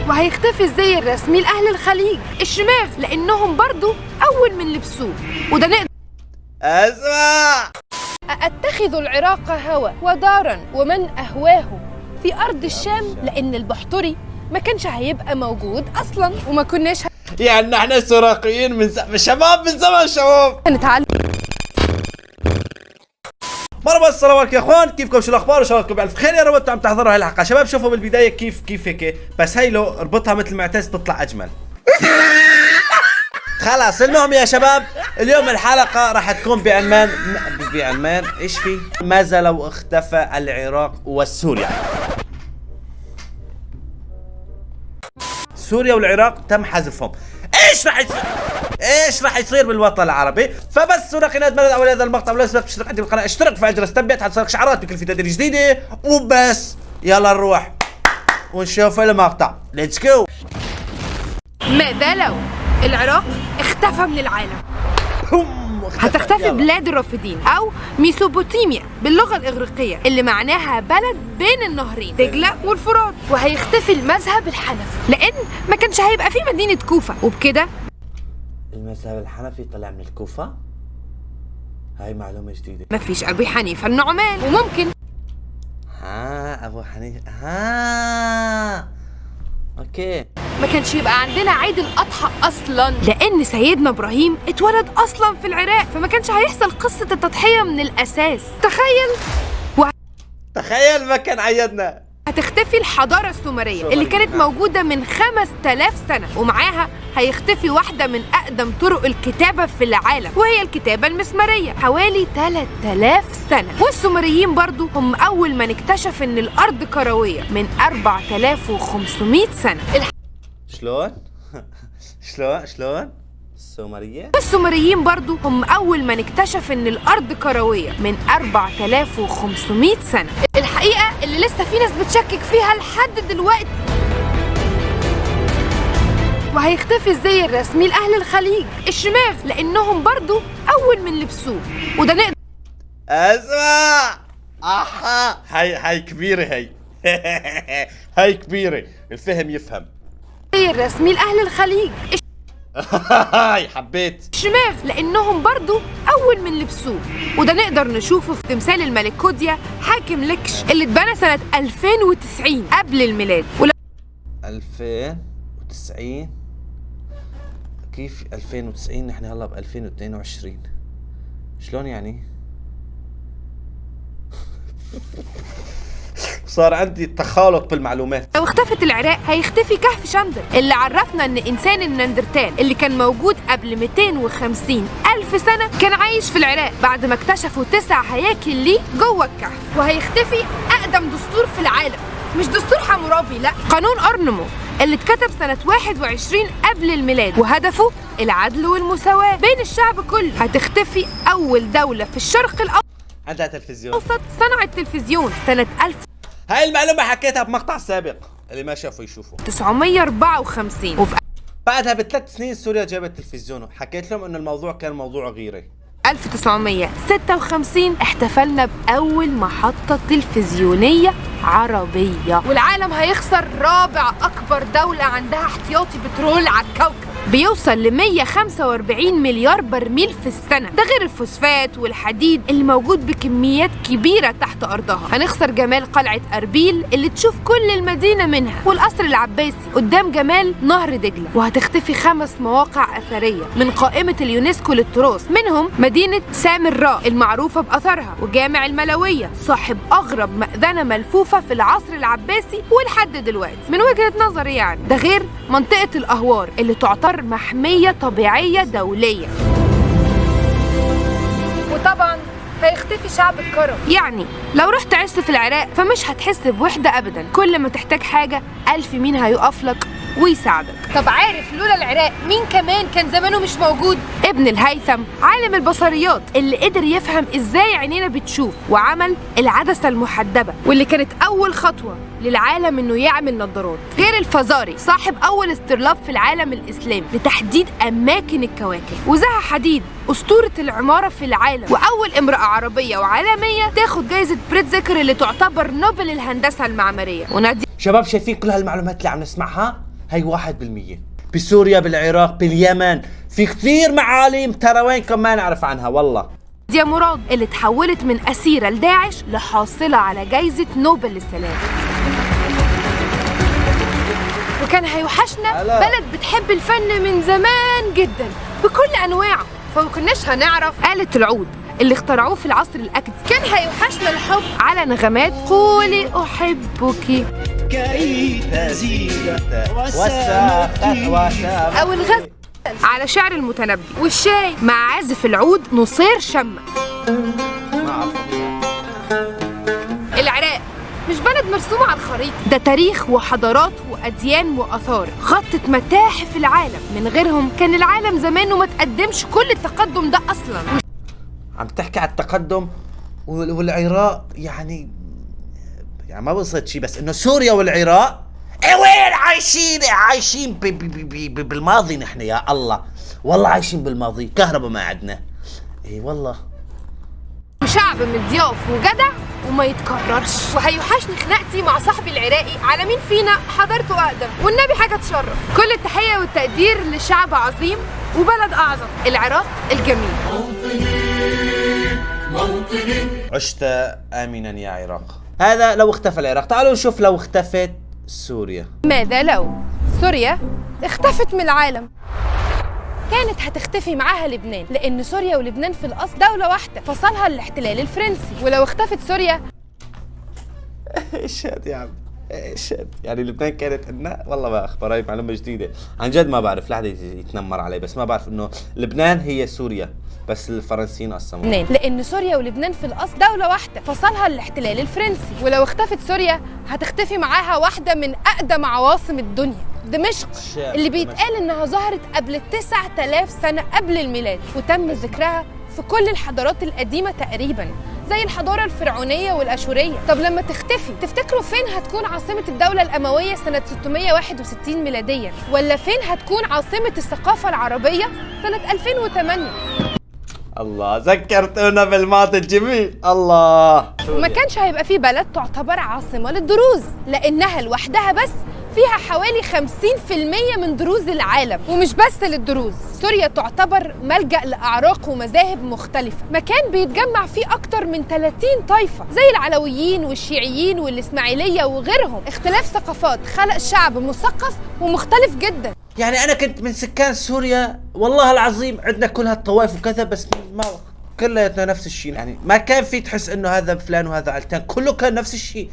وهيختفي الزي الرسمي لأهل الخليج الشماغ، لأنهم برضو أول من لبسوه. وده نقدر اسمع. أتخذ العراق هوى ودارا ومن أهواه في أرض الشام، لأن البحتري ما كانش هيبقى موجود أصلا، وما كناش يعني احنا سراقيين من شباب، من زمان شباب. هنتعلم. مرحبا، السلام عليكم يا اخوان، كيفكم؟ شو الاخبار؟ وان شاء الله تكونوا بألف خير يا رب. انتم عم تحضروا هاي الحلقه شباب. شوفوا بالبدايه كيف هيك، بس هي لو اربطها مثل ما اعتزت تطلع اجمل. خلاص المهم يا شباب، اليوم الحلقه راح تكون بعنوان ايش في؟ ماذا لو اختفى العراق وسوريا؟ سوريا والعراق تم حذفهم. ايش راح يصير بالوطن العربي؟ فبس سرقنا بلد اول هذا المقطع، ولا سبق تشترك عندي بالقناه، اشترك في جرس التنبيهات حتصلك شعارات بكل فيديو جديده. وبس يلا نروح ونشوف المقطع، ليتس جو. ماذا لو العراق اختفى من العالم؟ هتختفي بلاد الرافدين أو ميسوبوتاميا باللغة الإغريقية، اللي معناها بلد بين النهرين دجلة والفرات. وهيختفي المذهب الحنفي، لأن ما كانش هيبقى فيه مدينة كوفة، وبكده المذهب الحنفي طلع من الكوفة. هاي معلومة جديدة. مفيش أبي حنيفة النعمان، وممكن أبو حنيفة. اوكي، ما كانش يبقى عندنا عيد الأضحى أصلا، لأن سيدنا إبراهيم اتولد أصلا في العراق، فما كانش هيحصل قصة التضحية من الأساس. تخيل ما كان عيدنا. هتختفي الحضارة السومرية اللي كانت موجودة من 5000 سنة، ومعاها هيختفي واحدة من أقدم طرق الكتابة في العالم، وهي الكتابة المسمارية حوالي 3000 سنة. والسومريين برضو هم أول من اكتشف إن الأرض كروية من 4500 سنة. شلون؟ السومريين برضو هم أول من اكتشف إن الأرض كروية من 4500 سنة. الحقيقة اللي لسه في ناس بتشكك فيها لحد دلوقتي. وهيختفي الزي الرسمي لأهل الخليج الشماغ، لأنهم برضو أول من لبسوه. وده نقدر اسمع. هاي كبيرة. هاي كبيرة، الفهم يفهم. الزي الرسمي لأهل الخليج هاي حبيت الشماغ، لأنهم برضو أول من لبسوه. وده نقدر نشوفه في تمثال الملك كوديا حاكم لكش، اللي اتبنى سنة 2090 قبل الميلاد. 2090؟ كيف 2090؟ نحن هلا ب 2022، شلون يعني؟ صار عندي تخالط بالمعلومات. لو اختفت العراق هيختفي كهف شندر، اللي عرفنا ان انسان النندرتال اللي كان موجود قبل 250 ألف سنة كان عايش في العراق، بعد ما اكتشفوا 9 هياكل ليه جوه الكهف. وهيختفي اقدم دستور في العالم، مش دستور حمورابي، لا، قانون أرنمو اللي اتكتب سنة 21 قبل الميلاد، وهدفه العدل والمساواة بين الشعب كله. هتختفي أول دولة في الشرق الأوسط عندها تلفزيون صنعت تلفزيون سنة هاي المعلومة حكيتها بمقطع سابق، اللي ما شافوا يشوفوا. 1954. وفي بعدها ب3 سنين سوريا جابت تلفزيون، حكيت لهم انه الموضوع كان موضوع غيري. 1956 احتفلنا بأول محطة تلفزيونية عربية. والعالم هيخسر رابع أكبر دولة عندها احتياطي بترول على الكوكب، بيوصل ل 145 مليار برميل في السنة، ده غير الفوسفات والحديد اللي موجود بكميات كبيرة تحت أرضها. هنخسر جمال قلعة أربيل اللي تشوف كل المدينة منها، والقصر العباسي قدام جمال نهر دجلة. وهتختفي 5 مواقع أثرية من قائمة اليونسكو للتراث، منهم مدينة سامراء المعروفة بأثرها، وجامع الملوية صاحب أغرب مأذنة ملفوفة في العصر العباسي ولحد دلوقتي من وجهة نظري يعني، ده غير منطقة الأهوار اللي تعتبر محمية طبيعية دولية. وطبعا هيختفي شعب الكرم، يعني لو رحت عشت في العراق فمش هتحس بوحدة أبدا، كل ما تحتاج حاجة 1000 مين هيقف لك ويساعدك. طب عارف لولا العراق مين كمان كان زمانه مش موجود؟ ابن الهيثم عالم البصريات اللي قدر يفهم ازاي عينينا بتشوف، وعمل العدسة المحدبة واللي كانت أول خطوة للعالم انه يعمل نظارات. غير الفزاري صاحب أول استرلاب في العالم الإسلامي لتحديد أماكن الكواكب. وزها حديد أسطورة العمارة في العالم، وأول امرأة عربية وعالمية تاخد جائزة بريتزكر اللي تعتبر نوبل الهندسة المعمارية. ونادي شباب شايفين كل هالمعلومات اللي عم نسمعها؟ هي 1%. بسوريا، بالعراق، باليمن، في كثير معالم ترى وينكم ما نعرف عنها والله. يا مراد اللي تحولت من أسيرة لداعش لحاصلة على جايزة نوبل للسلام. وكان هيوحشنا بلد بتحب الفن من زمان جدا بكل أنواعه، فما كناش هنعرف آلة العود اللي اخترعوه في العصر الأكدي. كان هيوحشنا الحب على نغمات قولي أحبك كي تزيد أو الغزل على شعر المتنبي، والشاي مع عازف العود نصير شمة. العراق مش بلد مرسومة على الخريطة، ده تاريخ وحضارات وأديان وآثار غطت متاحف العالم. من غيرهم كان العالم زمانه ما تقدمش كل التقدم ده أصلا. عم تحكي على التقدم والعراق، يعني ما وصلت شيء، بس انه سوريا والعراق وين عايشين بالماضي. نحن يا الله والله عايشين بالماضي. كهرباء ما عندنا. اي والله. شعب مضياف وجدع وما يتكررش. وهيوحشني خناقتي مع صاحبي العراقي على مين فينا حضارته اقدم، والنبي حاجه تشرف. كل التحيه والتقدير لشعب عظيم وبلد اعظم، العراق الجميل. عشت امنا يا عراق. هذا لو اختفى العراق. تعالوا نشوف لو اختفت سوريا. ماذا لو سوريا اختفت من العالم؟ كانت هتختفي معاها لبنان، لأن سوريا ولبنان في الأصل دولة واحدة فصلها الاحتلال الفرنسي. ولو اختفت سوريا ايش هاد يا عم؟ ايش هاد؟ يعني لبنان كانت عندنا؟ والله ما اخبر، هاي معلومة جديدة عن جد. ما بعرف، لا حدا يتنمر علي، بس ما بعرف انه لبنان هي سوريا، بس الفرنسيين قسموها. لبنان لأن سوريا ولبنان في الأصل دولة واحدة فصلها الاحتلال الفرنسي. ولو اختفت سوريا هتختفي معاها واحدة من أقدم عواصم الدنيا، دمشق، اللي بيتقال إنها ظهرت قبل 9000 سنة قبل الميلاد، وتم ذكرها في كل الحضارات القديمة تقريباً زي الحضارة الفرعونية والأشورية. طب لما تختفي تفتكروا فين هتكون عاصمة الدولة الأموية سنة 661 ميلادياً؟ ولا فين هتكون عاصمة الثقافة العربية سنة 2008؟ الله ذكرتونا بالماضي الجميل. الله. وما كانش هيبقى في بلد تعتبر عاصمة للدروز، لأنها لوحدها بس فيها حوالي 50% من دروز العالم. ومش بس للدروز، سوريا تعتبر ملجأ لأعراق ومذاهب مختلفة، مكان بيتجمع فيه أكتر من 30 طائفة زي العلويين والشيعيين والإسماعيلية وغيرهم. اختلاف ثقافات خلق شعب مثقف ومختلف جدا. يعني أنا كنت من سكان سوريا والله العظيم، عندنا كل هالطوائف وكذا، بس ما كلياتنا نفس الشيء. يعني ما كان في تحس إنه هذا فلان وهذا علتان، كله كان نفس الشيء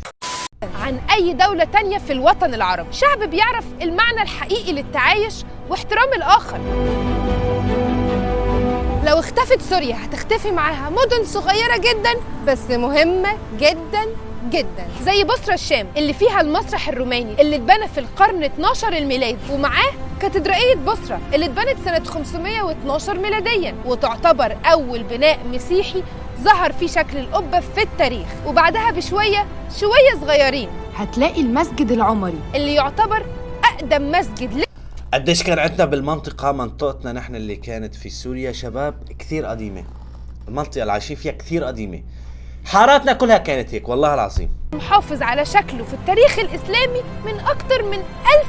عن أي دولة تانية في الوطن العربي. شعب بيعرف المعنى الحقيقي للتعايش واحترام الآخر. لو اختفت سوريا هتختفي معاها مدن صغيرة جدا بس مهمة جدا جدا، زي بصرة الشام اللي فيها المسرح الروماني اللي اتبنى في القرن 12 الميلادي، ومعاه كاتدرائية بصرة اللي اتبنت سنة 512 ميلاديا، وتعتبر أول بناء مسيحي ظهر فيه شكل القبة في التاريخ. وبعدها بشوية صغيرين هتلاقي المسجد العمري اللي يعتبر أقدم مسجد. قديش كان عندنا بالمنطقة، منطقتنا نحن اللي كانت في سوريا شباب كثير قديمة. المنطقة اللي عايشين فيها كثير قديمة، حاراتنا كلها كانت هيك والله العظيم. محافظ على شكله في التاريخ الإسلامي من أكتر من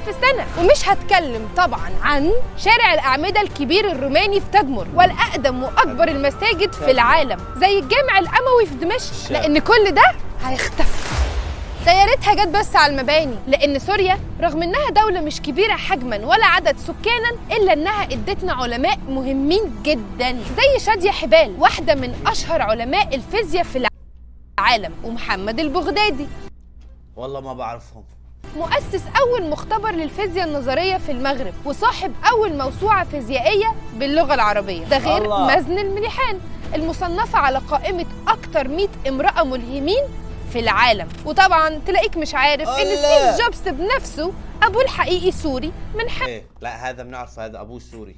1000 سنة. ومش هتكلم طبعا عن شارع الأعمدة الكبير الروماني في تدمر، والأقدم وأكبر المساجد في العالم زي الجامع الأموي في دمشق، لأن كل ده هيختفي. ده يا ريتها جت بس على المباني، لأن سوريا رغم إنها دولة مش كبيرة حجماً ولا عدد سكاناً، إلا إنها ادتنا علماء مهمين جداً زي شادية حبال، واحدة من أشهر علماء الفيزياء في العالم، ومحمد البغدادي. والله ما بعرفهم. مؤسس أول مختبر للفيزياء النظرية في المغرب، وصاحب أول موسوعة فيزيائية باللغة العربية. ده غير مازن المليحان المصنفة على قائمة أكتر 100 امرأة ملهمين في العالم. وطبعا تلاقيك مش عارف ان ستيف جوبز بنفسه ابوه الحقيقي سوري من حق. إيه؟ لا هذا بنعرف، هذا ابوه سوري،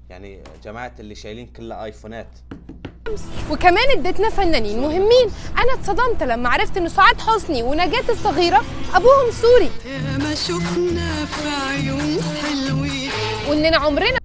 يعني جماعة اللي شايلين كلها ايفونات. وكمان ادتنا فنانين مهمين. انا اتصدمت لما عرفت ان سعاد حسني ونجاة الصغيرة ابوهم سوري، ما شفنا في عيون حلوين، واننا عمرنا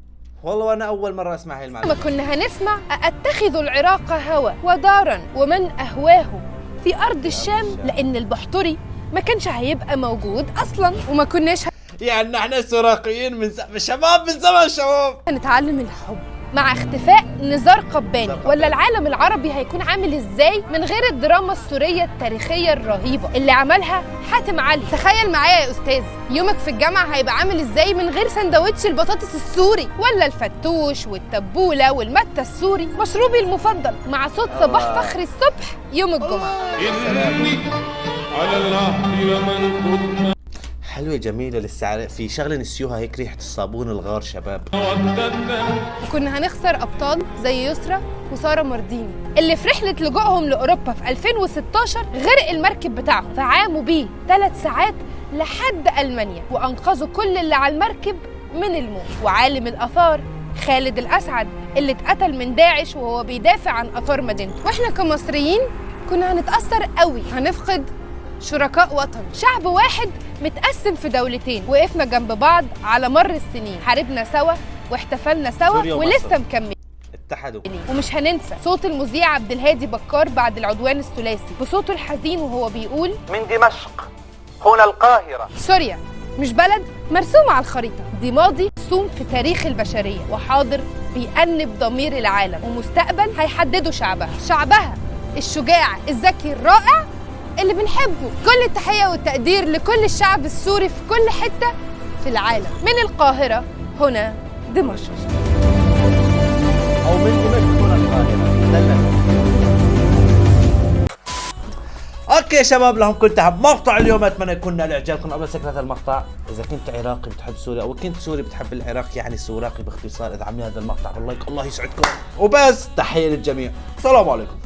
والله وانا اول مرة اسمع هاي المعلومة. ما كنا هنسمع اتخذ العراق هوى ودارا ومن اهواه في ارض الشام، لان البحتري ما كانش هيبقى موجود اصلا، وما كناش يعني احنا سراقيين من شباب من زمان شباب. هنتعلم الحب مع اختفاء نزار قباني. ولا العالم العربي هيكون عامل ازاي من غير الدراما السورية التاريخية الرهيبة اللي عملها حاتم علي؟ تخيل معايا يا استاذ، يومك في الجامعة هيبقى عامل ازاي من غير سندوتش البطاطس السوري، ولا الفتوش والتبولة والمتة السوري مشروبي المفضل مع صوت صباح فخري الصبح يوم الجمعة. حلوة جميلة لسه في شغلة نسيوها هيك، ريحة الصابون الغار شباب. وكنا هنخسر أبطال زي يسرا وسارة مرديني اللي في رحلة لجوءهم لأوروبا في 2016 غرق المركب بتاعهم، فعاموا بيه 3 ساعات لحد ألمانيا وأنقذوا كل اللي على المركب من الموت. وعالم الآثار خالد الأسعد اللي اتقتل من داعش وهو بيدافع عن آثار مدينته. وإحنا كمصريين كنا هنتأثر قوي، هنفقد شركاء وطن، شعب واحد متقسم في دولتين، وقفنا جنب بعض على مر السنين، حاربنا سوا واحتفلنا سوا ولسه مكملين، اتحدوا. ومش هننسى صوت المذيع عبد الهادي بكار بعد العدوان الثلاثي بصوته الحزين وهو بيقول: من دمشق هنا القاهرة. سوريا مش بلد مرسومة على الخريطة، دي ماضي مرسوم في تاريخ البشرية، وحاضر بيأنب ضمير العالم، ومستقبل هيحدده شعبها الشجاع الذكي الرائع اللي بنحبه. كل التحية والتقدير لكل الشعب السوري في كل حتة في العالم، من القاهرة هنا دمشق، أو من دمشق هنا القاهرة. اوكي شباب، لهم كنت حب مقطع اليوم، اتمنى يكون نال اعجابكم. قبل سكر هذا المقطع، اذا كنت عراقي بتحب سوريا او كنت سوري بتحب العراق، يعني سوراقي باختصار، اذا عملنا هذا المقطع باللايك الله يسعدكم. وبس، تحية للجميع، السلام عليكم.